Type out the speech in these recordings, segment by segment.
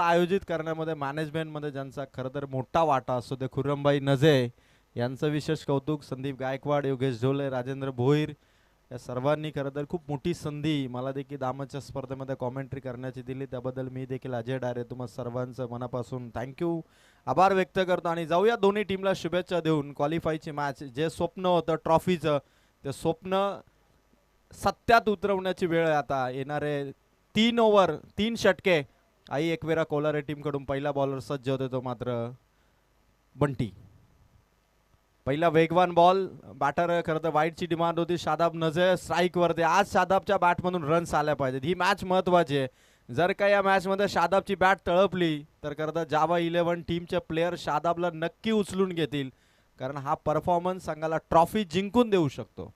आयोजित करण्यामध्ये मॅनेजमेंटमध्ये ज्यांचा खरं तर मोठा वाटा असतो ते खुर्रमबाई नजे यांचं विशेष कौतुक. संदीप गायकवाड, योगेश ढोले, राजेंद्र भोईर या सर्वांनी खरं तर खूप मोठी संधी मला देखील दामाच्या स्पर्धेमध्ये कॉमेंट्री करण्याची दिली, त्याबद्दल मी देखील अजय डारे तुम्हा सर्वांचं मनापासून थँक्यू आभार व्यक्त करतो. आणि जाऊया दोन्ही टीमला शुभेच्छा देऊन क्वालिफायची मॅच जे स्वप्न होतं ट्रॉफीचं ते स्वप्न सत्यात उतरवण्याची वेळ आहे. आता येणारे 3 ओव्हर 3 षटके आई एकवेरा कोलारे टीमकडून पहिला बॉलर सज्ज होते तो मात्र बंटी. पहिला वेगवान बॉल बॅटर खरं तर वाईटची डिमांड होती. शादाब नझे स्ट्राईक वरती. आज शादाबच्या बॅटमधून रन्स आल्या पाहिजेत, ही मॅच महत्वाची आहे. जर का या मॅच मध्ये शादाबची बॅट तळपली तर खरं तर जावा 11 टीमचे प्लेयर शादाबला नक्की उचलून घेतील, कारण हा परफॉर्मन्स संघाला ट्रॉफी जिंकून देऊ शकतो.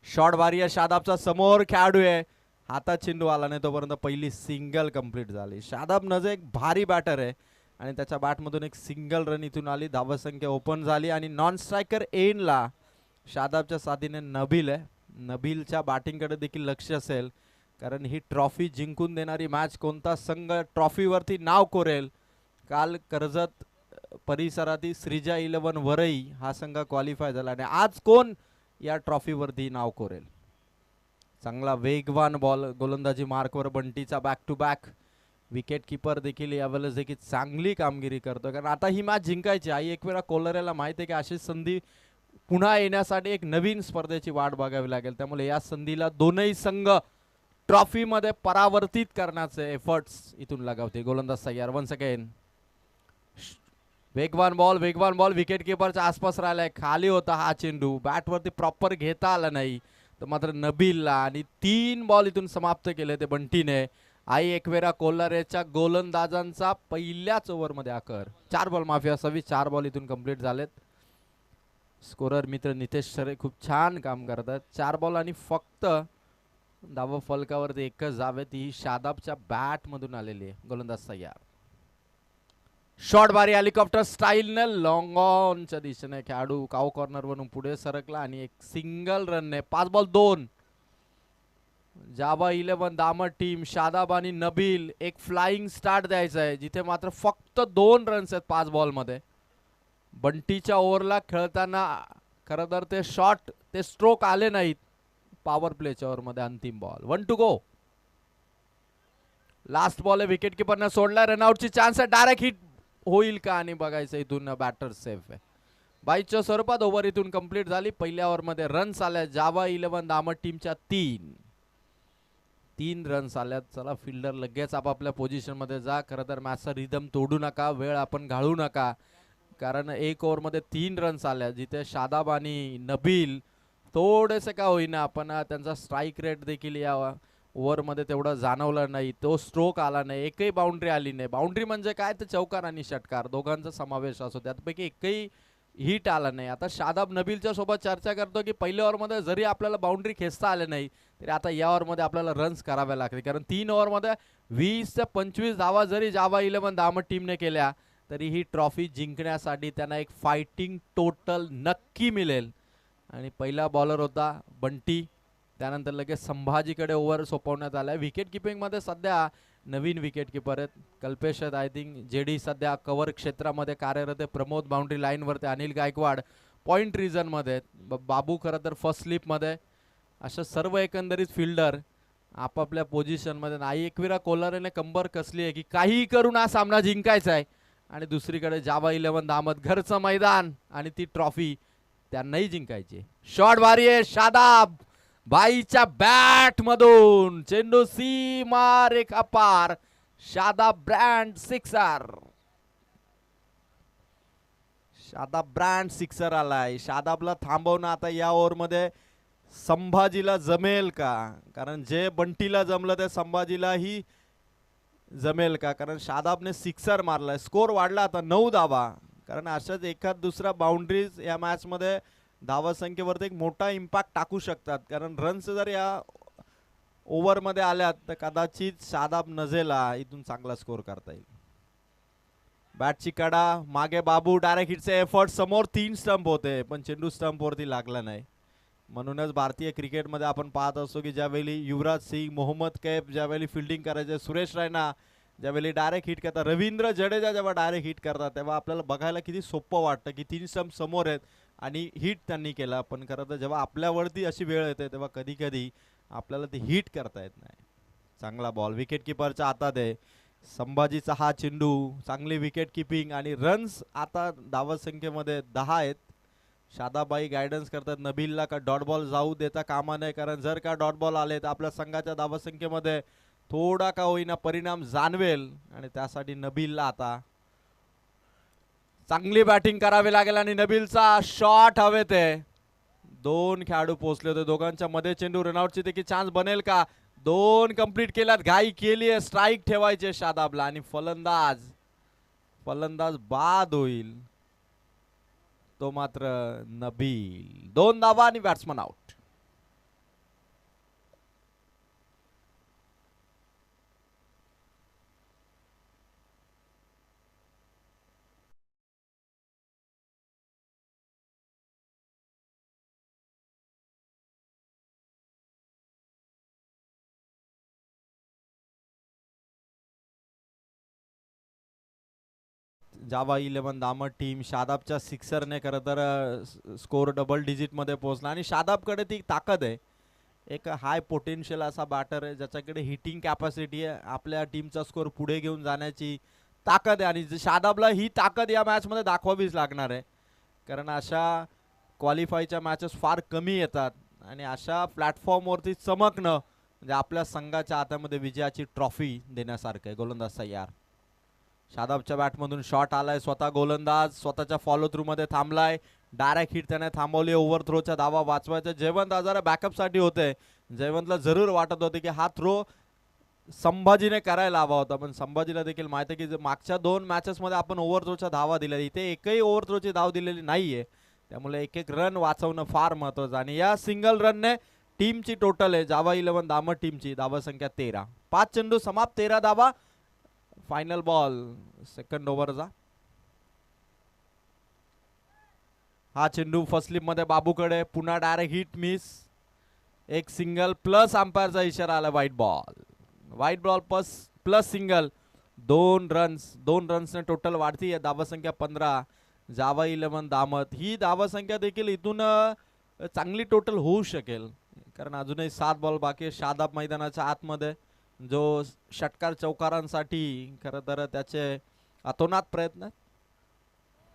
शॉट बारी आहे शादाबचा, समोर खेळाडू आहे, हातात चेंडू आला नाही तोपर्यंत पहिली सिंगल कंप्लीट झाली. शादाब नझे एक भारी बॅटर आहे आणि त्याच्या बॅटमधून एक सिंगल रन इथून आली. धावसंख्या ओपन झाली आणि नॉन स्ट्रायकर एनला शादाबच्या साथीने नबील आहे. नबीलच्या बॅटिंगकडे देखील लक्ष असेल, कारण ही ट्रॉफी जिंकून देणारी मॅच कोणता संघ ट्रॉफीवरती नाव कोरेल. काल कर्जत परिसरातील श्रीजा 11 वरई हा संघ क्वालिफाय झाला आणि आज कोण या ट्रॉफीवरती नाव कोरेल. चांगला वेगवान बॉल गोलंदाजी मार्कवर बंटीचा back to back. Wicket keeper देखील यावेळेस देखील चांगली कामगिरी करतो, कारण आता ही मॅच जिंकायची. आई एकवेळा कोलरेला माहिती आहे की अशी संधी पुन्हा येण्यासाठी एक नवीन स्पर्धेची वाट बघावी लागेल, त्यामुळे या संधीला दोनही संघ ट्रॉफीमध्ये परावर्तित करण्याचे एफर्ट्स इथून लगावते. गोलंदाज तयार. वन्स अगेन वेगवान बॉल विकेट किपरच्या आसपास राहिलाय, खाली होता हा चेंडू, बॅटवरती प्रॉपर घेता आला नाही तर मात्र नबीलला, आणि 3 बॉल इथून समाप्त केले ते बंटीने. आई एकवेरा कोल्हारेच्या गोलंदाजांचा पहिल्याच ओव्हरमध्ये आकर 4 बॉल माफी असावी, 4 बॉल इथून कंप्लीट झालेत. स्कोरर मित्र नितेश सरे खूप छान काम करतात. 4 बॉल आणि फक्त धाव फलकावरती एकच जावे, ती शादाबच्या बॅट मधून आलेली आहे. गोलंदाज तयार. शॉर्ट बारी हेलिकॉप्टर स्टाईलने लॉंग ऑनच्या दिशेने खेळाडू काव कॉर्नर वरून पुढे सरकला आणि एक सिंगल रनने 5 बॉल 2. जावा 11 दामट टीम शादाब आणि नबील एक फ्लाइंग स्टार्ट द्यायचा आहे, जिथे मात्र फक्त 2 रन्स आहेत 5 बॉल मध्ये. बंटीच्या ओव्हरला खेळताना खरं तर ते शॉट ते स्ट्रोक आले नाहीत पॉवर प्लेच्या ओव्हर मध्ये. अंतिम ball 1 to go. Last ball आहे, विकेट किपरने सोडला, रनआउटची चान्स आहे, डायरेक्ट हिट होईल का आणि बघायचं. इथून बॅटर सेफ आहे. 22च्या स्वरूपात ओव्हर इथून कंप्लीट झाली. पहिल्या ओव्हरमध्ये रन्स आल्या जावा 11 दामट टीमच्या 3 रन्स आल्यात. चला फिल्डर लगेच आपापल्या पोझिशन मध्ये जा. खरं तर मॅचचा रिदम तोडू नका, वेळ आपण घालवू नका, कारण एक ओव्हरमध्ये 3 रन्स आल्या, जिथे शादाब आणि नबील थोडेसे का होईना आपण त्यांचा स्ट्राईक रेट देखील या ओव्हरमध्ये तेवढा जाणवला नाही, तो स्ट्रोक आला नाही, एकही बाउंड्री आली नाही. बाउंड्री म्हणजे काय तर चौकार आणि षटकार दोघांचा समावेश असतो, त्यापैकी एकही हिट आला नाही. आता शादाब नबीलच्या सोबत चर्चा करतो की पहिल्या ओव्हरमध्ये जरी आपल्याला बाउंड्री खेचता आले नाही तरी आता या ओव्हरमध्ये आपल्याला रन्स करावे लागतील, कारण 3 ओव्हरमध्ये 20 ते 25 धावा जरी जावा 11 दामट टीमने केल्या तरी ही ट्रॉफी जिंकण्यासाठी त्यांना एक फायटिंग टोटल नक्की मिळेल. आणि पहिला बॉलर होता बंटी, त्यानंतर लगेच संभाजीकडे ओव्हर सोपवण्यात आला. विकेट किपिंग मध्ये सध्या नवीन विकेट किपर आहेत, कल्पेश आहेत. आय थिंक जेडी सध्या कव्हर क्षेत्रामध्ये कार्यरत आहे. प्रमोद बाउंड्री लाईनवरती, अनिल गायकवाड पॉइंट रिझन मध्ये, बाबू खरं तर फर्स्ट स्लिप मध्ये. अशा सर्व एकंदरीत फिल्डर आपापल्या पोझिशन मध्ये. आई एकविरा कोलारेने कंबर कसली आहे की काहीही करून हा सामना जिंकायचा आहे, आणि दुसरीकडे जावा 11 दामत घरचं मैदान आणि ती ट्रॉफी त्यांनाही जिंकायची. शॉट भारी आहे, शादाब बाईच्या बॅट मधून चेंडू सीमा रेखा पार, Shadab brand sixer. Shadab brand sixer आलाय. शादाबला थांबवणं आता या ओव्हर मध्ये संभाजीला जमेल का, कारण जे बंटीला जमलं ते संभाजीलाही जमेल का, कारण शादाबने सिक्सर मारलाय. स्कोर वाढला आता 9 धावा, कारण अशाच एखाद दुसरा बाउंड्रीज या मॅच मध्ये धावसंख्येवरती एक मोठा इम्पॅक्ट टाकू शकतात, कारण रन्स जर या ओव्हरमध्ये आल्यात तर कदाचित शादाब नझेला इथून चांगला स्कोर करता येईल. बॅटची कडा मागे बाबू, डायरेक्ट हिटचे एफर्ट, समोर 3 स्टंप होते पण चेंडू स्टंप वरती लागला नाही. म्हणूनच भारतीय क्रिकेटमध्ये आपण पाहत असतो की ज्यावेळी युवराज सिंग, मोहम्मद कैफ ज्यावेळी फिल्डिंग करायचे, सुरेश रैना ज्यावेळी डायरेक्ट हिट करतात, रवींद्र जडेजा जेव्हा डायरेक्ट हिट करतात तेव्हा आपल्याला बघायला किती सोपं वाटतं की 3 स्टंप समोर आहेत आणि हिट त्यांनी केला. पण खरं तर जेव्हा आपल्यावरती अशी वेळ येते तेव्हा कधी कधी आपल्याला ते हिट करता येत नाही. चांगला बॉल विकेट किपरच्या हातात आहे. संभाजीचा हा चेंडू, चांगली विकेट किपिंग आणि रन्स आता धावत संख्येमध्ये 10 आहेत. शादाबाई गायडन्स करतात नबीलला का डॉट बॉल जाऊ देता कामा नये, कारण जर का डॉट बॉल आले तर आपल्या संघाच्या धावत संख्येमध्ये थोडा का होईना परिणाम जाणवेल आणि त्यासाठी नबीलला आता चांगली बॅटिंग करावी लागेल. आणि नबीलचा शॉट हवेत आहे. दोन खेळाडू पोहोचले होते, दोघांच्या मध्ये चेंडू, रनआउटची देखील चान्स बनेल का? दोन कंप्लीट केल्यात, घाई केली आहे, स्ट्राईक ठेवायचे शादाबला आणि फलंदाज बाद होईल तो मात्र नबील. 2 धावा आणि बॅट्समन आउट. जावा 11 दामट टीम शादाबच्या सिक्सरने खरं तर स्कोर डबल डिजिट मध्ये पोहोचला आणि शादाबकडे ती ताकद आहे. एक हाय पोटेन्शियल असा बॅटर आहे ज्याच्याकडे हिटिंग कॅपॅसिटी आहे, आपल्या टीमचा स्कोर पुढे घेऊन जाण्याची ताकद आहे आणि शादाबला ही ताकद या मॅच मध्ये दाखवावीच लागणार आहे. कारण अशा क्वालिफायच्या मॅचेस फार कमी येतात आणि अशा प्लॅटफॉर्मवरती चमकणं म्हणजे आपल्या संघाच्या हातामध्ये विजयाची ट्रॉफी देण्यासारखं आहे. गोलंदाज तयार, शादाबच्या बॅटमधून शॉट आलाय, स्वतः गोलंदाज स्वतःच्या फॉलो थ्रू मध्ये थांबलाय, डायरेक्ट हिट त्याने थांबवली, ओव्हर थ्रोच्या धावा वाचवायचा. जयवंत आजारा बॅकअपसाठी होते, जयवंतला जरूर वाटत होते की हा थ्रो संभाजीने करायला हवा होता, पण संभाजीला देखील माहिती आहे की मागच्या 2 मॅचेस मध्ये आपण ओव्हर थ्रोच्या धावा दिल्या, इथे एकही ओव्हर थ्रोची धाव दिलेली नाहीये, त्यामुळे एक एक रन वाचवणं फार महत्वाचं. आणि या सिंगल रनने टीमची टोटल आहे जावा 11 दामट टीमची धावा संख्या 13. 5 चेंडू समाप्त, 13 धावा. फायनल बॉल सेकंड ओव्हरचा. हा चेंडू फर्स्ट स्लिप मध्ये बाबूकडे, पुन्हा डायरेक्ट हिट मिस, एक सिंगल प्लस अंपायरचा इशारा आला. Wide ball plus single. 2 रन्सने टोटल वाढती आहे, धावा संख्या 15. जावा 11 दामत ही धावा संख्या देखील इथून चांगली टोटल होऊ शकेल, कारण अजूनही 7 बॉल बाकी आहे. शादाब मैदानाच्या आतमध्ये जो षटकार चौकारांसाठी खरं तर त्याचे अतोनात प्रयत्न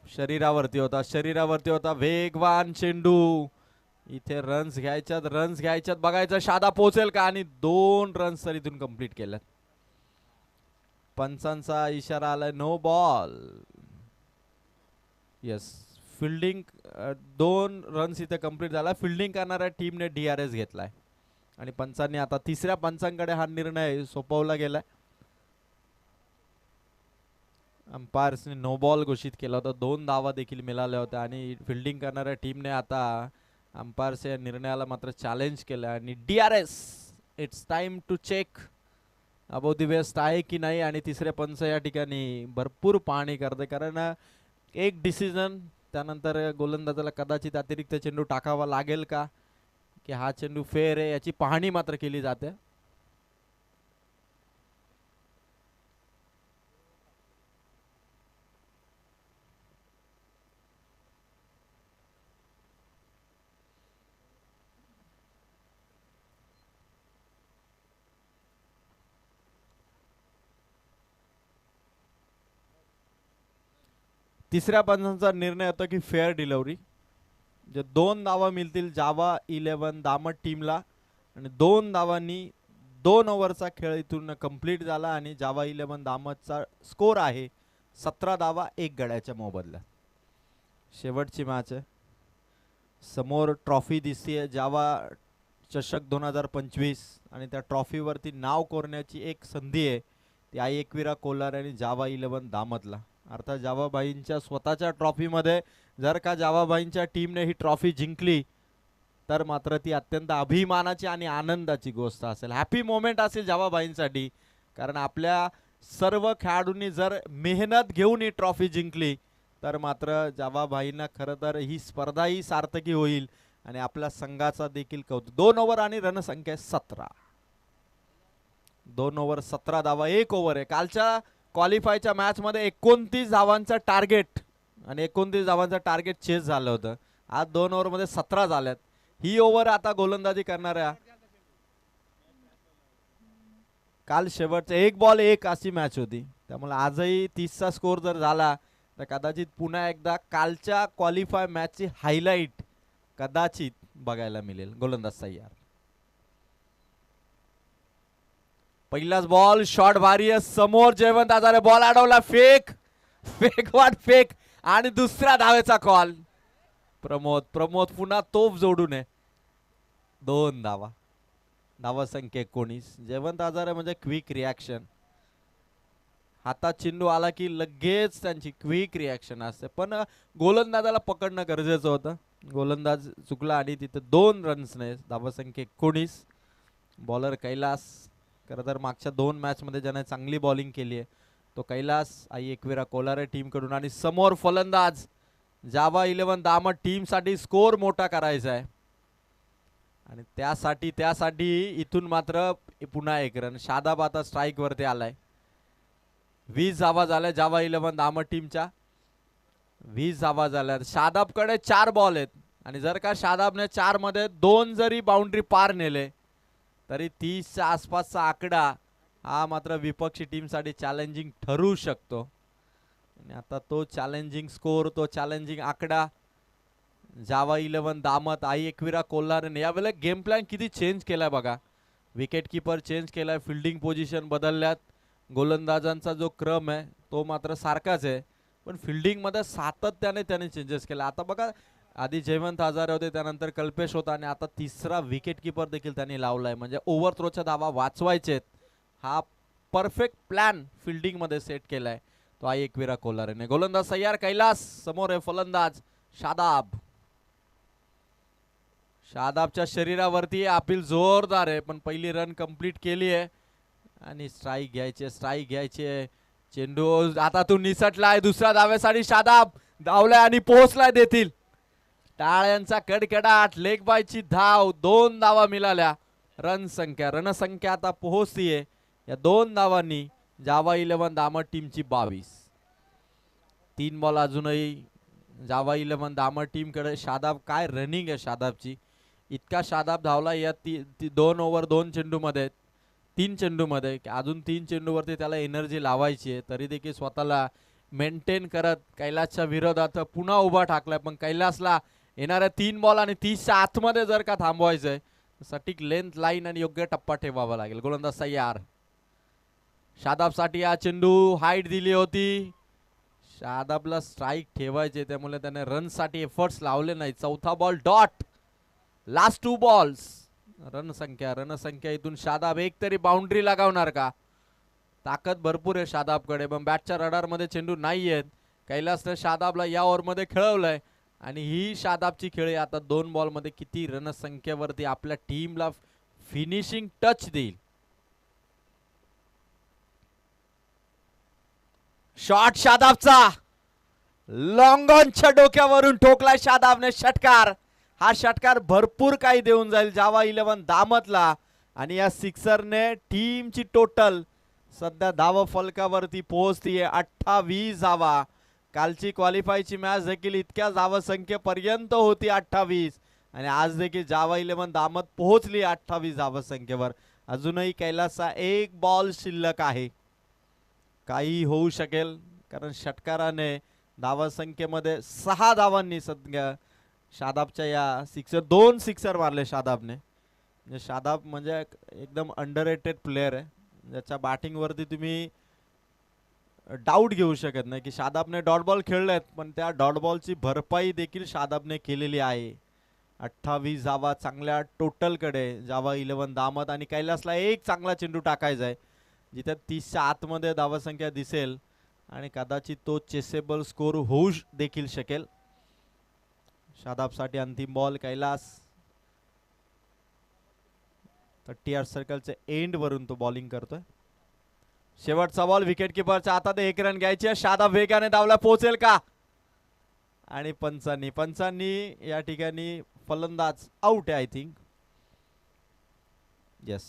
शरीरावरती होता. वेगवान चेंडू, इथे रन्स घ्यायच्यात बघायचं शादाब पोहोचेल का, आणि 2 रन्स तर इथून कंप्लीट केल्यात. पंचांचा इशारा आलाय, no ball. Yes, fielding 2 runs इथे कंप्लीट झाला. फिल्डिंग करणाऱ्या टीमने DRS घेतलाय आणि पंचांनी आता तिसऱ्या पंचांकडे हा निर्णय सोपवला गेलाय. अंपायर्सने नो बॉल घोषित केला होता, 2 धावा देखील मिळाल्या होत्या आणि फिल्डिंग करणाऱ्या टीमने आता अंपायर्स या निर्णयाला मात्र चॅलेंज केलं आणि DRS, it's time to check about the waist आहे की नाही. आणि तिसरे पंच या ठिकाणी भरपूर पाहणी करते, कारण एक डिसिजन त्यानंतर गोलंदाजाला कदाचित अतिरिक्त चेंडू टाकावा लागेल का, की हा चेंडू फेअर आहे, याची पाहणी मात्र केली जाते. तिसऱ्या पंचांचा निर्णय होता की फेअर डिलिव्हरी, जे 2 धावा मिळतील जावा 11 दामट टीमला आणि 2 धावांनी 2 ओव्हरचा खेळ इथून कंप्लीट झाला आणि जावा 11 दामटचा स्कोर आहे 17 धावा 1 गड्याच्या मोबदल्यात. शेवटची मॅच आहे, समोर ट्रॉफी दिसतीये जावा चषक 2025 आणि त्या ट्रॉफीवरती नाव कोरण्याची एक संधी आहे, ती आई एकविरा कोलार आणि जावा 11 दामतला. अर्थात जावाबाईंच्या स्वतःच्या ट्रॉफीमध्ये जर का जावाबाईंच्या टीमने ही ट्रॉफी जिंकली तर मात्र ती अत्यंत अभिमानाची आणि आनंदाची गोष्ट असेल, हॅपी मोमेंट असेल जावाबाईंसाठी. कारण आपल्या सर्व खेळाडूंनी जर मेहनत घेऊन ही ट्रॉफी जिंकली तर मात्र जावाबाईंना खरं तर ही स्पर्धाही सार्थकी होईल आणि आपल्या संघाचा देखील कौतुक. 2 ओव्हर आणि रणसंख्या 17. 2 ओव्हर 17 धावा, 1 ओव्हर आहे. कालच्या क्वालिफायच्या मॅच मध्ये 29 धावांचं टार्गेट आणि 29 धावांचं टार्गेट चेस झालं होतं. आज 2 ओव्हर मध्ये 17 झाल्यात. ही ओव्हर आता गोलंदाजी करणाऱ्या, काल शेवटचा 1 बॉल 1 अशी मॅच होती, त्यामुळे आजही 30चा स्कोर जर झाला तर कदाचित पुन्हा एकदा कालच्या क्वालिफाय मॅचची हायलाइट कदाचित बघायला मिळेल. गोलंदाज तयार. पहिलाच बॉल, शॉट भारी आहे समोर. जयवंत आजारे बॉल अडवला, फेक फेक वाट फेक आणि दुसऱ्या धावेचा कॉल. प्रमोद पुन्हा तोफ जोडून आहे. 2 धावा, धावा संख्या 19. जयवंत आजारे म्हणजे क्विक रिॲक्शन. हातात चेंडू आला की लगेच त्यांची क्विक रिॲक्शन असते. पण गोलंदाजाला पकडणं गरजेचं होतं. गोलंदाज चुकला आणि तिथे 2 रन्सने धावा संख्या 19. बॉलर कैलास, खरं तर मागच्या 2 मॅचमध्ये ज्याने चांगली बॉलिंग केली आहे तो कैलास आई एकविरा कोलारे टीमकडून. आणि समोर फलंदाज जावा 11 दामट टीमसाठी स्कोर मोठा करायचा आहे आणि त्यासाठी इथून मात्र पुन्हा 1 रन. शादाब आता स्ट्राईक वरती आलाय. 20 धावा झाल्या जावा 11 दामट टीमच्या. 20 धावा झाल्या. शादाबकडे 4 बॉल आहेत आणि जर का शादाबने 4 मध्ये 2 जरी बाउंड्री पार नेले तरी 30च्या आसपासचा आकडा हा मात्र विपक्षी टीमसाठी चॅलेंजिंग ठरू शकतो. आणि आता तो चॅलेंजिंग स्कोर, तो चॅलेंजिंग आकडा जावा 11 दामत आई एकविरा कोल्हारने यावेळेला गेम प्लॅन किती चेंज केलाय बघा. विकेट किपर चेंज केलाय, फिल्डिंग पोझिशन बदलल्यात, गोलंदाजांचा जो क्रम आहे तो मात्र सारखाच आहे पण फिल्डिंग मध्ये सातत्याने त्याने चेंजेस केला. आता बघा आधी जयवंत हजारे होते, त्यानंतर कल्पेश होता आणि आता 3रा विकेट किपर देखील त्यांनी लावलाय. म्हणजे ओव्हर थ्रोच्या धावा वाचवायचेत, हा परफेक्ट प्लॅन फिल्डिंग मध्ये सेट केलाय तो आई एकविरा कोल्हारेने. गोलंदाज तयार, कैलास समोर आहे फलंदाज शादाब. शादाबच्या शरीरावरती अपील जोरदार आहे पण पहिली रन कंप्लीट केली आहे आणि स्ट्राईक घ्यायचे. चेंडू आता तू निसटलाय. दुसऱ्या धावेसाठी शादाब धावलाय आणि पोहोचलाय देखील. टाळ्यांचा कडकडाट, लेग बायची धाव, 2 धावा मिळाल्या. रणसंख्या आता पोहोचतीये या 2 धावांनी जावा 11 दामट टीमची 22. 3 बॉल अजूनही जावा 11 दामट टीम कडे. शादाब, काय रनिंग आहे शादाबची. इतका शादाब धावला या 2 ओव्हर 2 चेंडू मध्ये, 3 चेंडू मध्ये. अजून 3 चेंडूवरती त्याला एनर्जी लावायची आहे, तरी देखील स्वतःला मेंटेन करत कैलासच्या विरोधात पुन्हा उभा ठाकलाय. पण कैलासला येणाऱ्या 3 बॉल आणि 30च्या आतमध्ये जर का थांबवायचंय सटीक लेंथ, लाईन आणि योग्य टप्पा ठेवावा लागेल. गोलंदाज तयार. शादाबसाठी हा चेंडू हाईट दिली होती. शादाबला स्ट्राईक ठेवायचे त्यामुळे त्याने रनसाठी एफर्ट्स लावले नाही. 4था बॉल डॉट, लास्ट 2 बॉल्स. रणसंख्या इथून शादाब एक तरी बाउंड्री लगावणार का. ताकद भरपूर आहे शादाबकडे पण बॅटच्या रडार मध्ये चेंडू नाही आहेत. कैलासने शादाबला या ओव्हर मध्ये खेळवलंय आणि ही शादाबची खेळी आता 2 बॉल मध्ये किती रणसंख्येवरती आपल्या टीमला फिनिशिंग टच देईल. शॉट शादाबचा, लॉंग ऑनच्या डोक्यावरून ठोकलाय शादाबने षटकार. हा षटकार भरपूर काही देऊन जाईल जावा 11 दामतला आणि या सिक्सरने टीमची टोटल सध्या धाव फलकावरती पोहोचतीये 28 धावा. कालची क्वालिफायची मॅच देखील इतक्या धाव संख्येपर्यंत होती 28 आणि आज देखील जावा 11 दामत पोहोचली 28 धाव संख्येवर. अजूनही कैलासचा 1 बॉल शिल्लक आहे. काही होऊ शकेल कारण षटकाराने धाव संख्येमध्ये 6 धावांनी सध्या शादाबच्या या 2 सिक्सर मारले शादाबने. शादाब म्हणजे एकदम अंडररेटेड प्लेयर आहे, ज्याच्या बॅटिंग वरती तुम्ही डाऊट घेऊ शकत नाही की शादाबने डॉट बॉल खेळलेत पण त्या डॉट बॉलची भरपाई देखील शादाबने केलेली आहे. 28 धावा चांगल्या टोटल कडे जावा 11 दामत आणि कैलासला एक चांगला चेंडू टाकायचा आहे जिथे 30च्या आतमध्ये धावा संख्या दिसेल आणि कदाचित तो चेसेबल स्कोर होऊ देखील शकेल. शादाबसाठी अंतिम बॉल. कैलास 30 सर्कलचे एंड वरून तो बॉलिंग करतोय. शेवटचा बॉल विकेट किपरच्या हातात, 1 रन घ्यायचे. शादाब वेगाने धावला, पोहोचेल का आणि पंचांनी या ठिकाणी फलंदाज आउट आहे. आय थिंक येस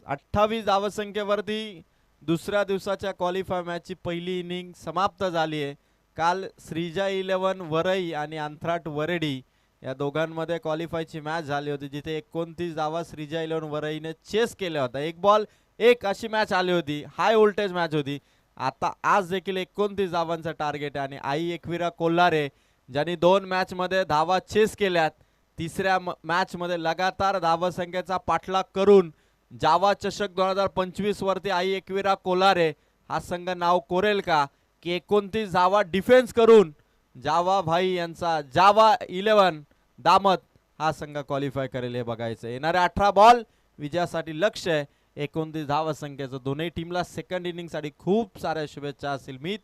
28 धावसंख्येवरती दुसऱ्या दिवसाच्या क्वालिफाय मॅचची पहिली इनिंग समाप्त झाली आहे. काल श्रीजा 11 वरई आणि अंथराट वरेडी या दोघांमध्ये क्वालिफायची मॅच झाली होती, जिथे 29 धावा श्रीजा 11 वरईने चेस केल्या होत्या. एक बॉल एक अशी मॅच आली होती, हाय व्होल्टेज मॅच होती. आता आज देखील 29 धावांचं टार्गेट आहे आणि आई एकविरा कोल्हारे ज्यांनी 2 मॅचमध्ये धावा चेस केल्यात, तिसऱ्या मॅचमध्ये लगातार धावसंख्येचा पाठलाग करून जावा चषक 2025 वरती आई एकविरा कोल्हारे हा संघ नाव कोरेल का, की 29 धावा डिफेन्स करून जावा भाई यांचा जावा 11 दामत हा संघ क्वालिफाय करेल हे बघायचं. येणारे 18 बॉल विजयासाठी लक्ष आहे. 29 धावसंख्येचं दोन्ही टीमला सेकंड इनिंगसाठी खूप साऱ्या शुभेच्छा असतील. मी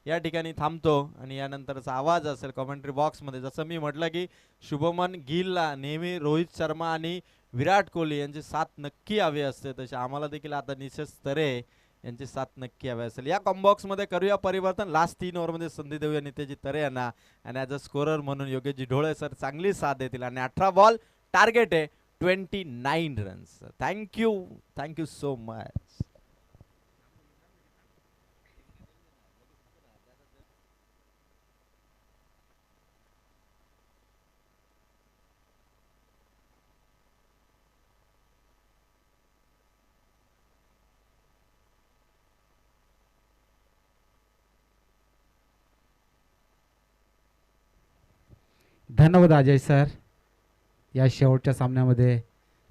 या ठिकाणी थांबतो आणि यानंतरचा आवाज असेल कमेंट्री बॉक्समध्ये. जसं मी म्हटलं की शुभमन गिलला नेहमी रोहित शर्मा आणि विराट कोहली यांची साथ नक्की हवी असते, तसे आम्हाला देखील आता निशेष तरे यांची साथ नक्की हवी असेल. या कॉम्बॉक्समध्ये करूया परिवर्तन. लास्ट 3 ओव्हरमध्ये संधी देऊया नितेजी तरे यांना आणि ॲज अ स्कोरर म्हणून योगेशजी ढोळे सर चांगली साथ देतील आणि 18 बॉल टार्गेट आहे 29 रन्स. Thank you so much. धन्यवाद अजय सर. या शेवटच्या सामन्यामध्ये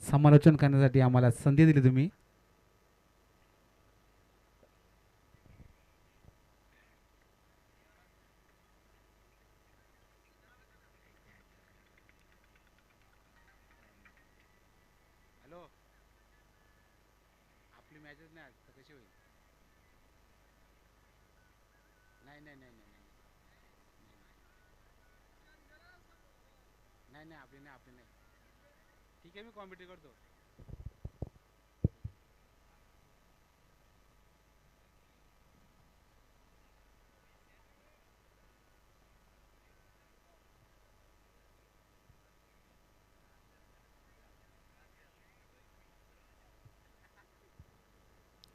समालोचन करण्यासाठी आम्हाला संधी दिली तुम्ही. हॅलो, आपली मॅचच नाही आज तर कशी होईल? नाही नाही नाही नाही नाही नाही आपली नाही आपली नाही. ठीक आहे, मी कॉम्पिटी करतो.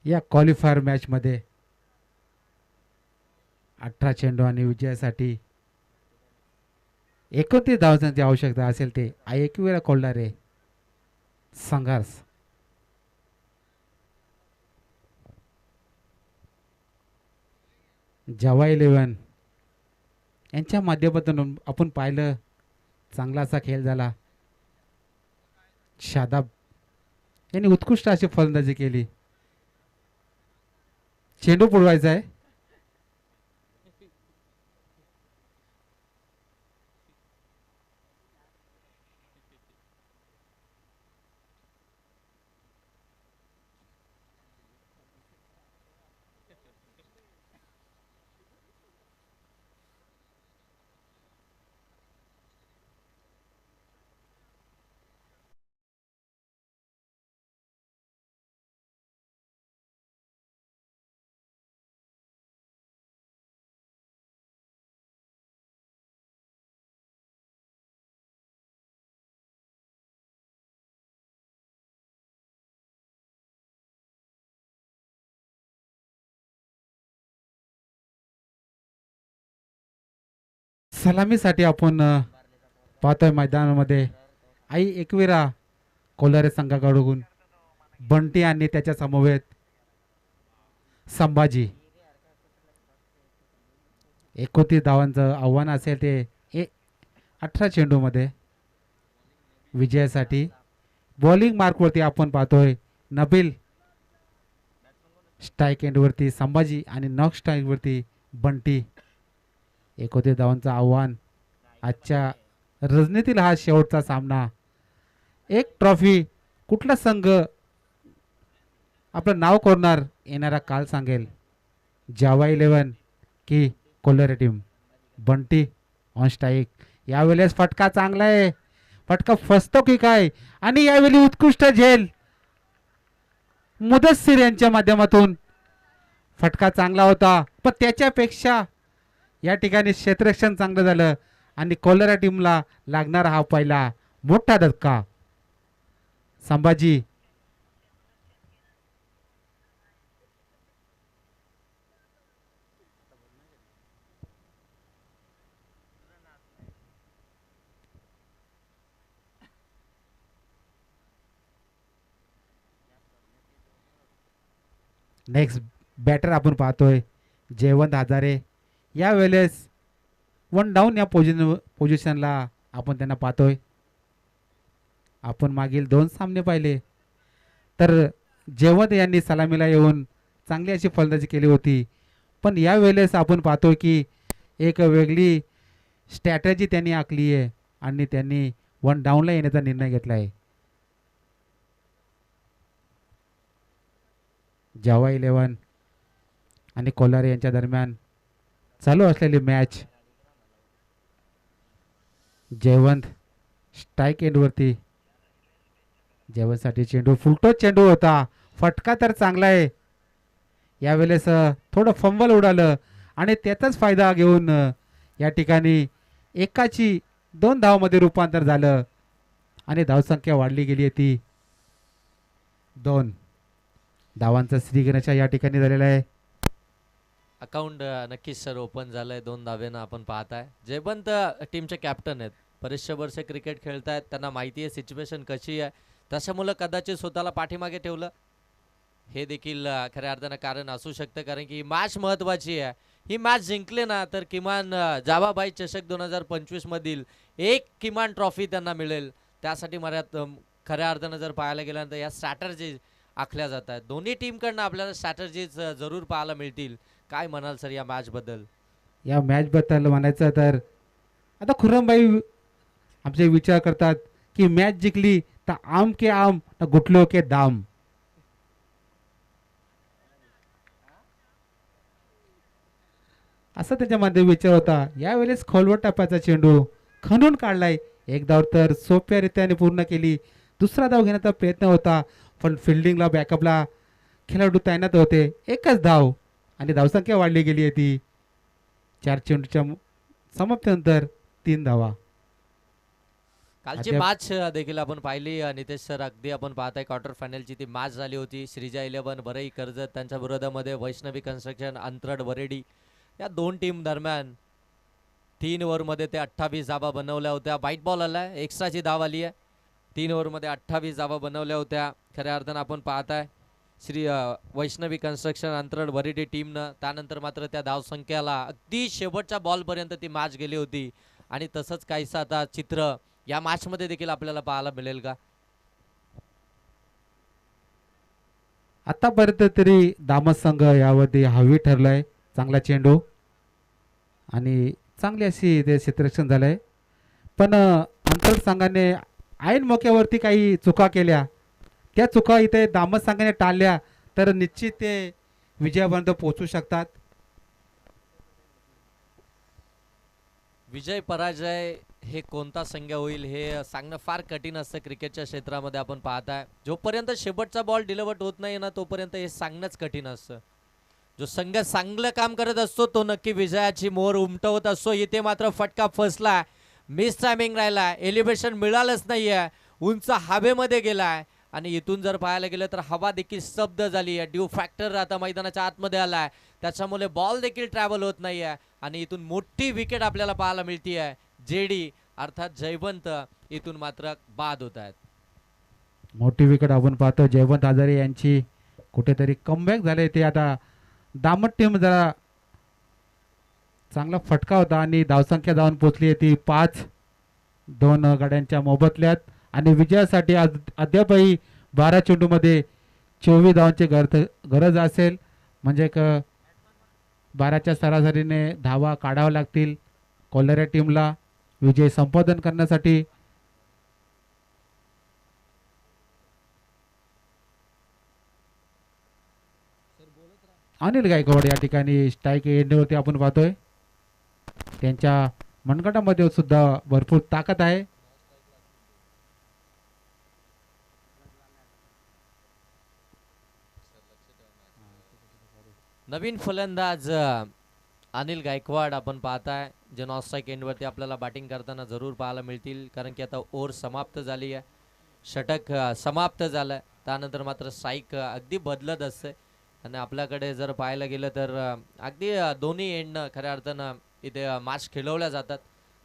या क्वालिफायर मॅचमध्ये 18 चेंडू आणि विजयासाठी 29 धावांची आवश्यकता असेल ते आई एकविरा कोल्हारे संघर्ष. जावा 11 यांच्या माध्यमातून आपण पाहिलं चांगला असा खेळ झाला. शादाब यांनी उत्कृष्ट अशी फलंदाजी केली. चेंडू पुढवायचा आहे. सलामीसाठी आपण पाहतोय मैदानामध्ये आई एकविरा कोल्हारे संघाकडून बंटी आणि त्याच्या समवेत संभाजी. 29 धावांचं आव्हान असेल ते 18 चेंडूमध्ये विजयासाठी. बॉलिंग मार्कवरती आपण पाहतोय नबील, स्ट्राईक एंडवरती संभाजी आणि नॉक स्ट्राईकवरती बंटी. 29 धावांचं आव्हान. आजच्या रजनीतील हा शेवटचा सामना. एक ट्रॉफी कुठला संघ आपलं नाव कोरणार येणारा काल सांगेल. जावा 11 की Kolhare team. Bunty on strike. यावेळेस फटका चांगला आहे. फटका फसतो की काय, आणि यावेळी उत्कृष्ट झेल मुदस्सीर यांच्या माध्यमातून. फटका चांगला होता, पण त्याच्यापेक्षा या ठिकाणी क्षेत्ररक्षण चांगलं झालं आणि कोल्हारा टीमला लागणारा हा पहिला मोठा धक्का. संभाजी नेक्स्ट बॅटर आपण पाहतोय जयवंत हजारे. यावेळेस वन डाऊन या पोझिशनला आपण त्यांना पाहतोय. आपण मागील 2 सामने पाहिले तर जयवंत यांनी सलामीला येऊन चांगली अशी फलंदाजी केली होती, पण यावेळेस आपण पाहतोय की एक वेगळी स्ट्रॅटेजी त्यांनी आखली आहे आणि त्यांनी वन डाऊनला येण्याचा निर्णय घेतला आहे. जावा 11 आणि कोलारे यांच्या दरम्यान चालू असलेली मॅच. जयवंत स्ट्राईक एंडवरती. जयवंतसाठी चेंडू फुलटोच चेंडू होता. फटका तर चांगला आहे. यावेळेस थोडं फंबल उडालं आणि त्याचाच फायदा घेऊन या ठिकाणी एकाची 2 धावामध्ये रूपांतर झालं आणि धावसंख्या वाढली गेली आहे ती 2 धावांचा श्रीगणेश या ठिकाणी झालेला आहे. अकाउंट नक्कीच सर ओपन झालंय 2 धावेनं आपण पाहताय. जयवंत टीमचे कॅप्टन आहेत, बरेचसे वर्ष क्रिकेट खेळतायत, त्यांना माहिती आहे सिच्युएशन कशी आहे, त्याच्यामुळं कदाचित स्वतःला पाठीमागे ठेवलं हे देखील खऱ्या अर्थानं कारण असू शकतं. कारण की ही मॅच महत्त्वाची आहे. ही मॅच जिंकले ना तर किमान जावाबाई चषक 2025 मधील एक किमान ट्रॉफी त्यांना मिळेल. त्यासाठी खऱ्या अर्थानं जर पाहायला गेल्यानंतर या स्ट्रॅटर्जी आखल्या जात आहेत. दोन्ही टीमकडनं आपल्याला स्ट्रॅटर्जीज जरूर पाहायला मिळतील. काय म्हणाल सर या मॅच बद्दल? या मॅच बद्दल म्हणायचं तर आता खुर्रमबाई आमचे विचार करतात की मॅच जिंकली तर आम के आम तर गुटलो के दाम. असा त्याच्यामध्ये विचार होता. यावेळेस खोलवर टप्प्याचा चेंडू खणून काढलाय. एक धाव तर सोप्या रीत्याने पूर्ण केली. दुसरा धाव घेण्याचा प्रयत्न होता पण फिल्डिंगला बॅकअपला खेळाडू तैनात होते. एकच धाव आणि धावसंख्या वाढली गेली आहे ती 4 चेंडूच्या समाप्तीनंतर 3 धावा. कालची मॅच देखील आपण पाहिली नितेश सर. अगदी आपण पाहताय क्वार्टर फायनलची ती मॅच झाली होती. श्रीजा 11 बरई कर्जत त्यांच्या विरोधामध्ये वैष्णवी कन्स्ट्रक्शन अंतरड वरेडी या 2 टीम दरम्यान 3 ओव्हरमध्ये ते 28 धावा बनवल्या होत्या. व्हाईट बॉल आला, एक्स्ट्राची धाव आली आहे. 3 ओव्हरमध्ये 28 धावा बनवल्या होत्या. खऱ्या अर्थानं आपण पाहताय वैष्णवी कन्स्ट्रक्शन अंतरड वरेडी टीमनं. त्यानंतर मात्र त्या धावसंख्याला अगदी शेवटच्या बॉलपर्यंत ती मॅच गेली होती आणि तसंच काहीसं आता चित्र या मॅचमध्ये देखील आपल्याला पाहायला मिळेल का? आतापर्यंत तरी दामस संघ यावरती हवी ठरलाय. चांगला चेंडू आणि चांगली अशी ते क्षेत्ररक्षण झालंय, पण अंतर संघाने ऐन मोक्यावरती काही चुका केल्या. त्या चुका इथे दामस संघाने टाळल्या तर निश्चित ते विजयापर्यंत पोहोचू शकतात. विजय पराजय हे कोणता संघ होईल हे सांगणं फार कठीण असतं क्रिकेटच्या क्षेत्रामध्ये. आपण पाहताय जोपर्यंत शेवटचा बॉल डिलिव्हर्ड होत नाही ना तोपर्यंत हे सांगणंच कठीण असतं. जो संघ चांगलं काम करत असतो तो नक्की विजयाची मोहर उमटवत असतो. इथे मात्र फटका फसलाय, मिस टायमिंग राहिलाय, एलिव्हेशन मिळालंच नाहीये, उंच हवेमध्ये गेलाय आणि इथून जर पाहायला गेलं तर हवा देखील स्तब्ध झाली आहे. ड्यू फॅक्टर आता मैदानाच्या आतमध्ये आलाय, त्याच्यामुळे बॉल देखील ट्रॅव्हल होत नाहीये आणि इथून मोठी विकेट आपल्याला पाहायला मिळते आहे. जेडी अर्थात जयवंत इथून मात्र बाद होत आहेत. मोठी विकेट आपण पाहतो. जयवंत हजारे यांची कुठेतरी कमबॅक झाले. ते आता दामट टीम जरा चांगला फटका होता आणि धावसंख्या जाऊन पोचली आहे ती 5. 2 गाड्यांच्या मोबदल्यात आणि विजयासाठी अद्यापही 12 चेंडूमध्ये 24 धावांची गरज असेल. म्हणजे 12च्या सरासरीने धावा काढाव्या लागतील कोल्हारी टीमला विजय संपादन करण्यासाठी. अनिल गायकवाड या ठिकाणी स्ट्राईक एंडवरती आपण पाहतोय. त्यांच्या मनगटामध्ये सुद्धा भरपूर ताकद आहे. नवीन फलंदाज अनिल गायकवाड आपण पाहताय जे नॉन स्ट्राईक एंडवरती आपल्याला बॅटिंग करताना जरूर पाहायला मिळतील. कारण की आता ओव्हर समाप्त झाली आहे, षटक समाप्त झालं आहे, त्यानंतर मात्र स्ट्राईक अगदी बदलत असते आणि आपल्याकडे जर पाहायला गेलं तर अगदी दोन्ही एंडनं खऱ्या अर्थानं इथे मॅच खेळवल्या जातात.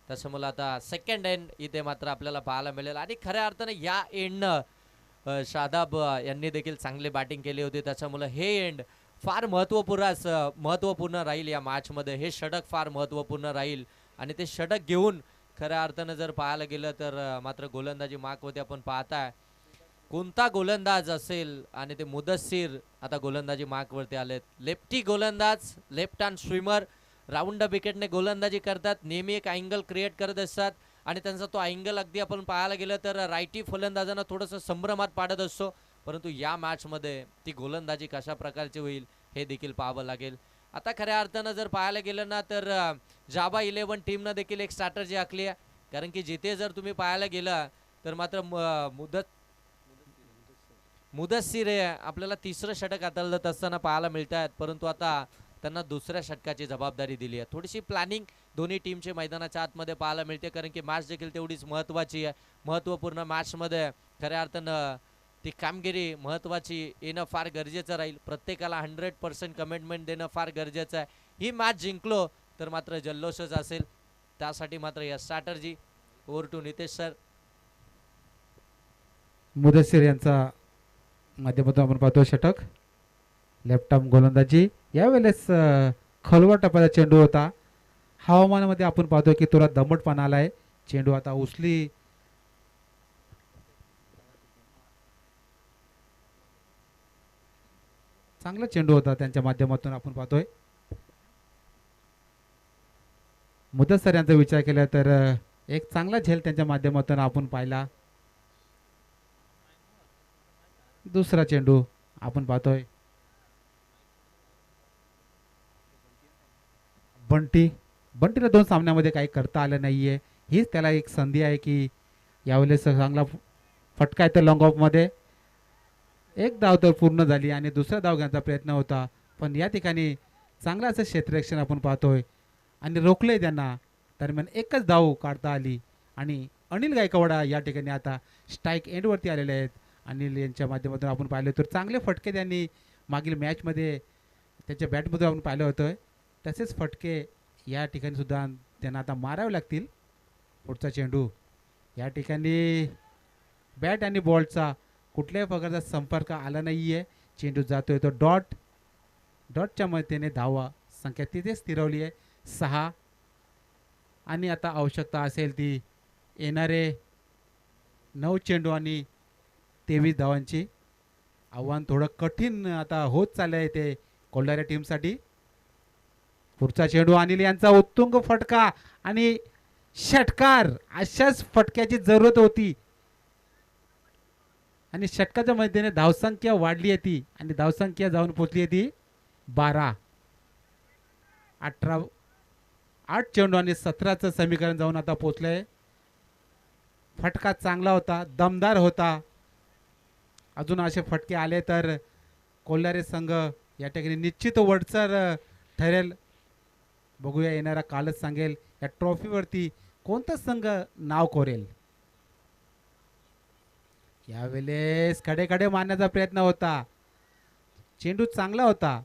त्याच्यामुळे आता सेकंड एंड इथे मात्र आपल्याला पाहायला मिळेल आणि खऱ्या अर्थानं या एंडनं शादाब यांनी देखील चांगली बॅटिंग केली होती. त्याच्यामुळे हे एंड फार महत्त्वपूर्ण राहील या मॅचमध्ये. हे षटक फार महत्त्वपूर्ण राहील आणि ते षटक घेऊन खऱ्या अर्थानं जर पाहायला गेलं तर मात्र गोलंदाजी मार्कवरती आपण पाहताय कोणता गोलंदाज असेल आणि ते मुदस्सीर आता गोलंदाजी मार्कवरती आलेत. लेफ्टी गोलंदाज, left hand spinner, round the विकेटने गोलंदाजी करतात. नेहमी एक अँगल क्रिएट करत असतात आणि त्यांचा तो अँगल अगदी आपण पाहायला गेलं तर रायटी फलंदाजांना थोडंसं संभ्रमात पाडत असतो. परंतु या मॅचमध्ये ती गोलंदाजी कशा प्रकारची होईल हे देखील पाहावं लागेल. आता खऱ्या अर्थानं जर पाहायला गेलं ना तर जावा 11 टीमनं देखील एक स्ट्रॅटर्जी आखली आहे. कारण की जिथे जर तुम्ही पाहायला गेलं तर मात्र मुदस्सीर आपल्याला तिसरं षटक हाताळत असताना पाहायला मिळत आहेत. परंतु आता त्यांना दुसऱ्या षटकाची जबाबदारी दिली आहे. थोडीशी प्लॅनिंग दोन्ही टीमचे मैदानाच्या आतमध्ये पाहायला मिळते कारण की मॅच देखील तेवढीच महत्त्वाची आहे. महत्त्वपूर्ण मॅचमध्ये खऱ्या अर्थानं ती कामगिरी महत्त्वाची येणं फार गरजेचं राहील. प्रत्येकाला 100% कमिटमेंट देणं फार गरजेचं आहे. ही मॅच जिंकलो तर मात्र जल्लोषच असेल. त्यासाठी मात्र या strategy. Over to Nitesh sir. Mudassir यांचा माध्यमातून आपण पाहतो षटक. लेफ्ट आर्म गोलंदाजी. यावेळेस खलवा टप्प्याचा चेंडू होता. हवामानामध्ये आपण पाहतो की थोडा दमटपणा आलाय. चेंडू आता उचली चांगला चेंडू होता त्यांच्या माध्यमातून आपण पाहतोय. मुदस्सीर यांचा विचार केला तर एक चांगला झेल त्यांच्या माध्यमातून आपण पाहिला. दुसरा चेंडू आपण पाहतोय. बंटीला 2 सामन्यामध्ये काही करता आलं नाहीये. हीच त्याला एक संधी आहे की यावेळेस चांगला फटका येतो लॉंग ऑफ मध्ये. एक धाव तर पूर्ण झाली आणि दुसरा धाव घेण्याचा प्रयत्न होता पण या ठिकाणी चांगलं असं क्षेत्ररक्षण आपण पाहतोय आणि रोखलंय त्यांना. दरम्यान एकच धाव काढता आली आणि अनिल गायकवाड या ठिकाणी आता स्ट्राईक एंडवरती आलेले आहेत. अनिल यांच्या माध्यमातून आपण पाहिलं तर चांगले फटके त्यांनी मागील मॅचमध्ये त्याच्या बॅटमधून आपण पाहिलं होतं. तसेच फटके या ठिकाणी सुद्धा त्यांना आता मारावे लागतील. पुढचा चेंडू या ठिकाणी बॅट आणि बॉलचा कुठल्याही प्रकारचा संपर्क आला नाही आहे. चेंडू जातोय तो डॉटच्या मदतीने धावा संख्या तिथेच स्थिरवली आहे 6 आणि आता आवश्यकता असेल ती येणारे 9 चेंडू आणि 23 धावांची. आव्हान थोडं कठीण आता होत चाललं आहे ते कोल्हारी टीमसाठी. पुढचा चेंडू अनिल यांचा उत्तुंग फटका आणि षटकार. अशाच फटक्याची जरूरत होती आणि षटकाच्या मदतीने धावसंख्या वाढली आहे ती आणि धावसंख्या जाऊन पोचली आहे ती 12. 8 चेंडू आणि 17चं समीकरण जाऊन आता पोचलंय. फटका चांगला होता, दमदार होता. अजून असे फटके आले तर कोल्हारी संघ या ठिकाणी निश्चित वरचढ ठरेल. बघूया येणारा कालच सांगेल या ट्रॉफीवरती कोणता संघ नाव कोरेल. यावेळेस कडे मारण्याचा प्रयत्न होता. चेंडू चांगला होता,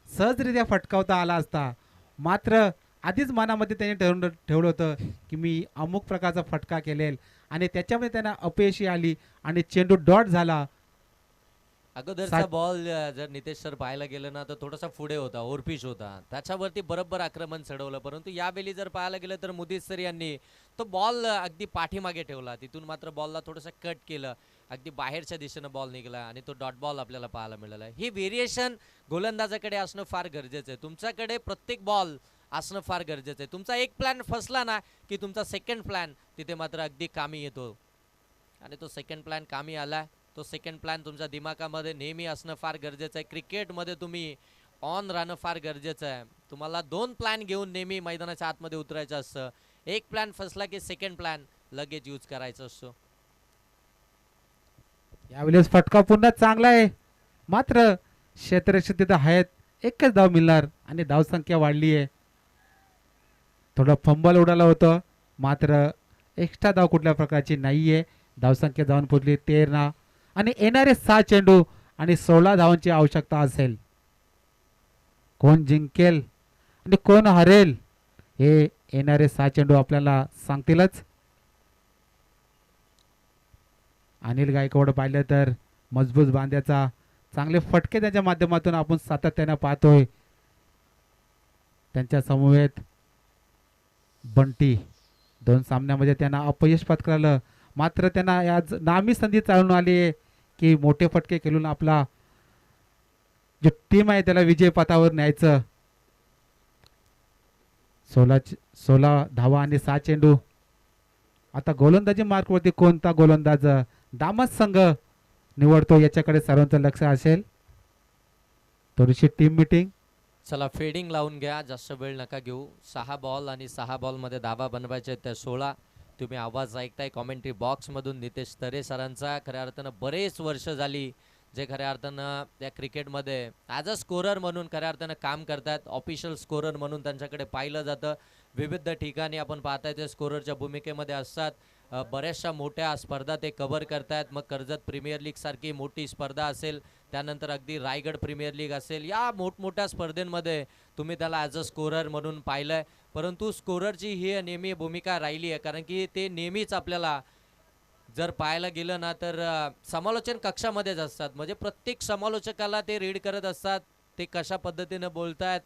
सहजरित्या फटकावता आला असता. मात्र आधीच मनामध्ये त्याने ठेवलं होतं की मी अमुक प्रकारचा फटका केलेल आणि त्याच्यामध्ये त्यांना अपयशी आली आणि चेंडू डॉट झाला. अगोदरचा बॉल जर नितेश सर पाहायला गेलं ना तर थोडासा पुढे होता, ओरपिश होता, त्याच्यावरती बरोबर आक्रमण चढवलं. परंतु यावेळी जर पाहायला गेलं तर मुदस्सीर यांनी तो बॉल अगदी पाठीमागे ठेवला. तिथून मात्र बॉलला थोडंसं कट केलं. अगदी बाहेरच्या दिशेनं बॉल निघाला आणि तो डॉट बॉल आपल्याला पाहायला मिळाला. ही व्हेरिएशन गोलंदाजाकडे असणं फार गरजेचं आहे. तुमच्याकडे प्रत्येक बॉल असणं फार गरजेचं आहे. तुमचा एक प्लॅन फसला ना की तुमचा सेकंड प्लॅन तिथे मात्र अगदी कामी येतो आणि तो सेकंड प्लॅन कामी आला. तो सेकंड प्लॅन तुमच्या दिमागामध्ये नेहमी असणं फार गरजेचं आहे. क्रिकेटमध्ये तुम्ही ऑन राहणं फार गरजेचं आहे. तुम्हाला 2 प्लॅन घेऊन नेहमी मैदानाच्या आतमध्ये उतरायचं असतं. एक प्लॅन फसला की सेकंड प्लॅन लगेच यूज करायचा असतो. यावेळेस फटका पुन्हा चांगला आहे. मात्र क्षेत्ररक्षक तिथं आहेत. एकच धाव मिळणार आणि धावसंख्या वाढली आहे. थोडं फंबल उडालं होतं मात्र एक्स्ट्रा धाव कुठल्या प्रकारची नाही आहे. धावसंख्या जाऊन पोचली 13 आणि येणारे 6 चेंडू आणि 16 धावांची आवश्यकता असेल. कोण जिंकेल आणि कोण हरेल हे येणारे 6 चेंडू आपल्याला सांगतीलच. अनिल गायकवाड पाहिलं तर मजबूत बांध्याचा चांगले फटके त्यांच्या माध्यमातून आपण सातत्याने पाहतोय. त्यांच्या समवेत बंटी 2 सामन्यामध्ये त्यांना अपयश पत्करलं, मात्र त्यांना आज नामी संधी चालून आली आहे की मोठे फटके खेळून आपला जो टीम आहे त्याला विजय पथावर न्यायचं. 16 धावा आणि 6 चेंडू. आता गोलंदाजी मार्कवरती कोणता गोलंदाज दामस संघ निवडतो याच्याकडे सर्वांचं लक्ष असेल. थोडीशी टीम मीटिंग. चला फेडिंग लावून घ्या, जास्त वेळ नका घेऊ. 6 बॉल आणि 6 बॉलमध्ये धावा बनवायच्या त्या 16. तुम्ही आवाज ऐकताय कॉमेंट्री बॉक्समधून नितेश तरे सरांचा. खऱ्या अर्थानं बरेच वर्ष झाली जे खऱ्या अर्थानं त्या क्रिकेटमध्ये ॲज अ स्कोरर म्हणून खऱ्या अर्थानं काम करतात. ऑफिशियल स्कोरर म्हणून त्यांच्याकडे पाहिलं जातं. विविध ठिकाणी आपण पाहताय ते स्कोररच्या भूमिकेमध्ये असतात. बऱ्याचशा मोठ्या स्पर्धा ते कव्हर करतायत. मग कर्जत प्रीमियर लीग सारखी मोठी स्पर्धा असेल, त्यानंतर अगदी रायगड प्रीमियर लीग असेल, या मोठमोठ्या स्पर्धेंमध्ये तुम्ही त्याला ॲज अ स्कोरर म्हणून पाहिलंय. परंतु स्कोररची ही नेहमी भूमिका राहिली आहे, कारण की ते नेहमीच आपल्याला जर पाहायला गेलं ना तर समालोचन कक्षामध्येच असतात. म्हणजे प्रत्येक समालोचकाला ते रीड करत असतात. ते कशा पद्धतीनं बोलतायत,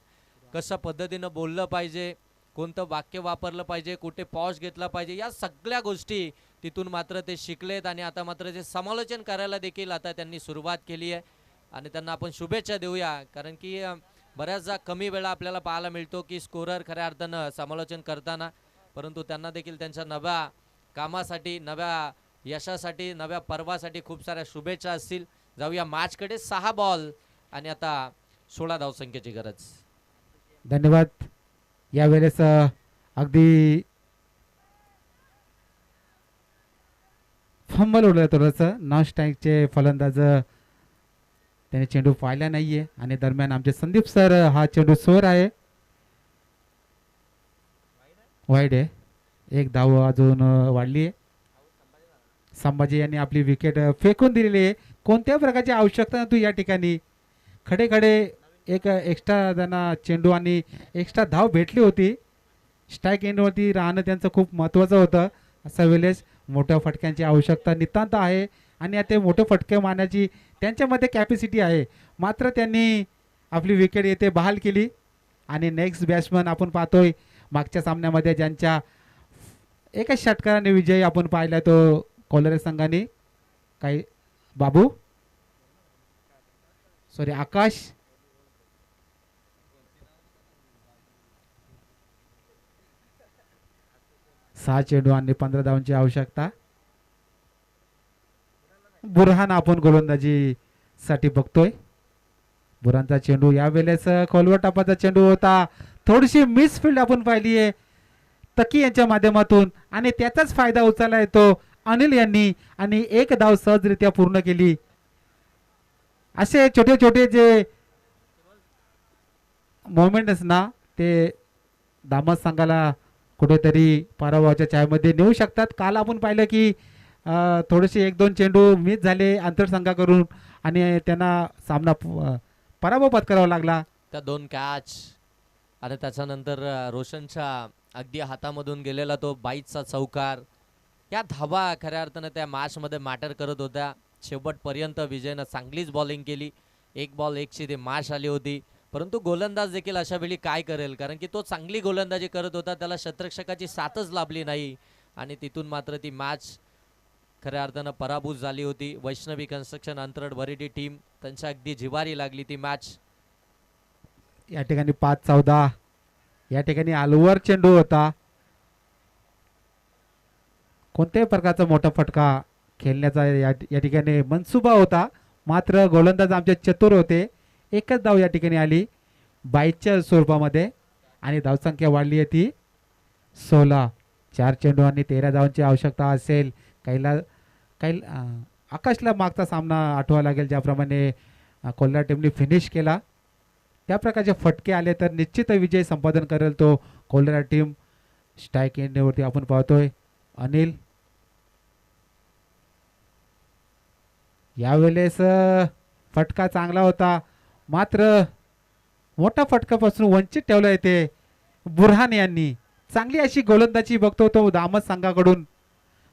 कशा पद्धतीनं बोललं पाहिजे, कोणतं वाक्य वापरलं पाहिजे, कुठे पॉज घेतला पाहिजे, या सगळ्या गोष्टी तिथून मात्र ते शिकलेत. आणि आता मात्र ते समालोचन करायला देखील आता त्यांनी सुरुवात केली आहे. आणि त्यांना आपण शुभेच्छा देऊया, कारण की बऱ्याचदा कमी वेळा आपल्याला पाहायला मिळतो की स्कोरर खऱ्या अर्थानं समालोचन करताना. परंतु त्यांना देखील त्यांच्या नव्या कामासाठी, नव्या यशासाठी, नव्या पर्वासाठी खूप साऱ्या शुभेच्छा असतील. जाऊया मॅचकडे. 6 बॉल आणि आता 16 धावसंख्येची गरज. धन्यवाद. यावेळेस अगदी फंबल उडलं थोडंसं. नॉन स्ट्राईकचे फलंदाज त्याने चेंडू पाहिला नाहीये आणि दरम्यान आमचे संदीप सर हा चेंडू स्वर आहे, वाईड आहे. 1 धाव अजून वाढली आहे. संभाजी यांनी आपली विकेट फेकून दिलेली आहे. कोणत्या प्रकारची आवश्यकता नव्हती या ठिकाणी. खडे खडे एक एक्स्ट्रा त्यांना चेंडू आणि एक्स्ट्रा धाव भेटली होती. स्ट्राईक एंडवरती राहणं त्यांचं खूप महत्त्वाचं होतं. अशा वेळेस मोठ्या फटक्यांची आवश्यकता नितांत आहे आणि ते मोठे फटके मारण्याची त्यांच्यामध्ये कॅपॅसिटी आहे. मात्र त्यांनी आपली विकेट येथे बहाल केली. आणि नेक्स्ट बॅट्समन आपण पाहतोय मागच्या सामन्यामध्ये ज्यांच्या एकाच षटकाराने विजय आपण पाहिला तो कोलारे संघाने. काही बाबू सॉरी आकाश 6 चेंडू आणि 15 धावांची आवश्यकता. बुरहान आपण गोलंदाजी साठी बघतोय. बुरहानचा चेंडू यावेळेस खोलवर टापाचा चेंडू होता. थोडीशी मिसफिल्ड आपण पाहिली आहे तकी यांच्या माध्यमातून आणि त्याचाच फायदा उचलला येतो अनिल यांनी आणि 1 धाव सहजरित्या पूर्ण केली. असे छोटे छोटे जे मोमेंट्स ना ते दामस संघाला कुठेतरी पराभवाच्या छायेमध्ये नेऊ शकतात. काल आपण पाहिलं की थोडेसे 1-2 चेंडू मिस झाले आंतरसंघाकडून आणि त्यांना सामना पराभव पत्करावा लागला. त्या 2 कॅच आणि त्याच्यानंतर रोशनच्या अगदी हातामधून गेलेला तो 22चा चौकार, या धावा खऱ्या अर्थानं त्या मॅचमध्ये मॅटर करत होत्या. शेवटपर्यंत विजयनं चांगलीच बॉलिंग केली. 1 बॉल 1ची ती मॅच आली होती. परंतु गोलंदाज देखील अशा वेळी काय करेल, कारण की तो चांगली गोलंदाजी करत होता, त्याला शतरक्षकाची साथच लाभली नाही आणि तिथून मात्र ती मॅच खऱ्या अर्थानं पराभूत झाली होती. वैष्णवी कन्स्ट्रक्शन अंतरड वरिडी टीम त्यांच्या अगदी जिवारी लागली ती मॅच. या ठिकाणी 5-14 या ठिकाणी अलवर चेंडू होता. कोणत्याही प्रकारचा मोठा फटका खेळण्याचा या ठिकाणी मनसुबा होता. मात्र गोलंदाज आमचे चतुर होते. 1च धाव या ठिकाणी आली 22च्या स्वरूपामध्ये आणि धावसंख्या वाढली आहे ती 16. 4 चेंडू आणि 13 धावांची आवश्यकता असेल. काही आकाशला मागचा सामना आठवा लागेल ज्याप्रमाणे कोल्हार टीमने फिनिश केला. त्या प्रकारचे फटके आले तर निश्चित विजय संपादन करेल तो कोल्हार टीम. स्ट्राईक एंडवरती आपण पाहतोय अनिल. यावेळेस फटका चांगला होता, मात्र मोठा फटकापासून वंचित ठेवलं येते बुरहान यांनी. चांगली अशी गोलंदाजी बघतो तो दामस संघाकडून.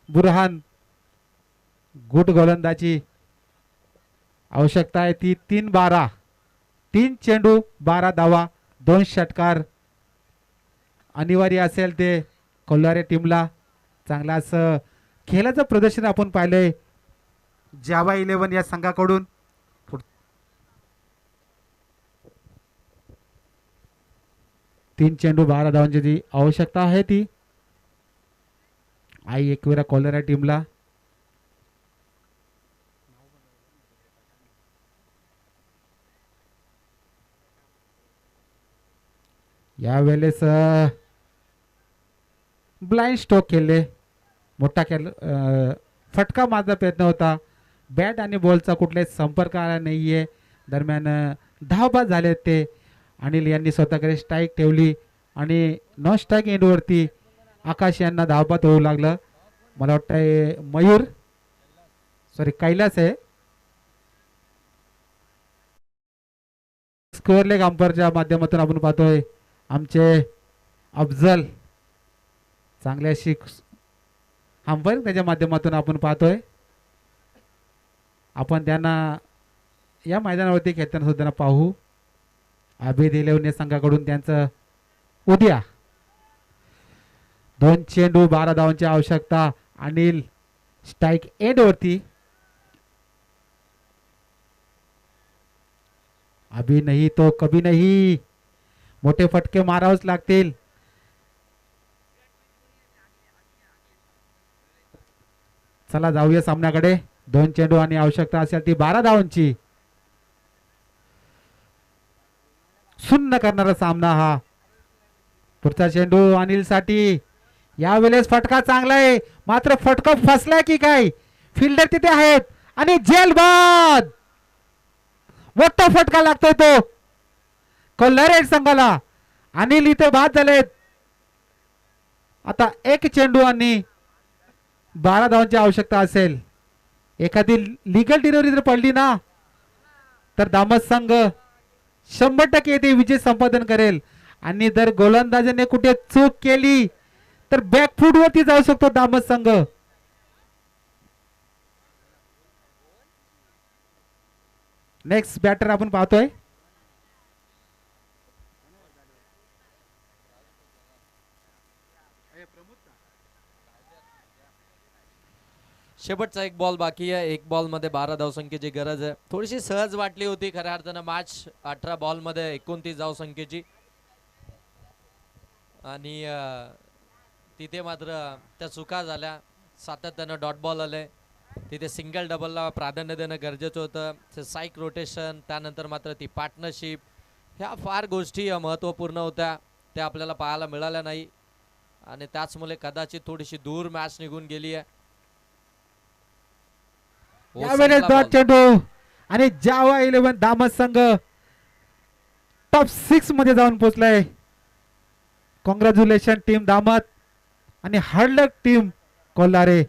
बुरहान गुड गोलंदाजी आवश्यकता आहे ती 3-12. 3 चेंडू 12 धावा 2 षटकार अनिवार्य असेल ते कोल्हारे टीमला. चांगला असं खेळाचं प्रदर्शन आपण पाहिलंय जावा 11 या संघाकडून. 3 चेंडू 12 धावांची जी आवश्यकता आहे ती आई एकविरा कोल्हारे टीमला. यावेळेस ब्लाइंड स्ट्रोक केले. मोठा खेळ फटका मारण्याचा प्रयत्न होता. बॅट आणि बॉलचा कुठलाही संपर्क आला नाहीये. दरम्यान धावबाद झाले ते. अनिल यांनी स्वतःकडे स्ट्राईक ठेवली आणि नॉन स्ट्राईक एंडवरती आकाश यांना धावबाद होऊ लागलं. मला वाटतंय मयूर कैलास आहे. स्क्वेअर लेग अंपायरच्या माध्यमातून आपण पाहतोय आमचे अफजल चांगले अशी अंपायर त्याच्या माध्यमातून आपण पाहतोय. आपण त्यांना या मैदानावरती खेळताना सुद्धा पाहू. अभिद 11 संघाकडून त्यांचं उद्या 2 चेंडू 12 धावांची आवश्यकता. अनिल स्ट्राईक एंड वरती. अभी नहीं तो कभी नहीं. मोठे फटके मारावेच लागतील. चला जाऊया सामन्याकडे. 2 चेंडू आणि आवश्यकता असेल ती 12 धावांची. शून्य करणारा सामना हा. पुढचा चेंडू अनिल साठी. यावेळेस फटका चांगला आहे मात्र फटका फसलाय की काय. फिल्डर तिथे आहेत आणि जेल बाद. मोठा फटका लागतोय तो कोल्हारे संघाला. अनिल इथे बाद झालेत. आता 1 चेंडू आणि 12 धावांची आवश्यकता असेल. एखादी लिगल डिलिव्हरी जर पडली ना तर दामस संघ 100% येथे विजय संपादन करेल. आणि जर गोलंदाजाने कुठे चूक केली तर बॅकफूट वरती जाऊ शकतो दामस संघ. नेक्स्ट बॅटर आपण पाहतोय शेवटचा एक बॉल बाकी आहे. एक बॉल मध्ये 12 धावसंख्येची गरज आहे. थोडीशी सहज वाटली होती खऱ्या अर्थानं मॅच. 18 बॉल मध्ये 29 धावसंख्येची आणि तिथे मात्र त्या चुका झाल्या. सातत्यानं डॉट बॉल आले. तिथे सिंगल डबलला प्राधान्य देणं गरजेचं होतं. ते साईक रोटेशन त्यानंतर मात्र ती पार्टनरशिप ह्या फार गोष्टी महत्त्वपूर्ण होत्या. त्या आपल्याला पाहायला मिळाल्या नाही आणि त्याचमुळे कदाचित थोडीशी दूर मॅच निघून गेली आहे. यावेळेस डॉट चेंडू आणि जावा 11 दामस संघ टॉप 6 मध्ये जाऊन पोहोचलाय. कॉंग्रॅच्युलेशन टीम दामत आणि हार्ड लक टीम कोल्हारे.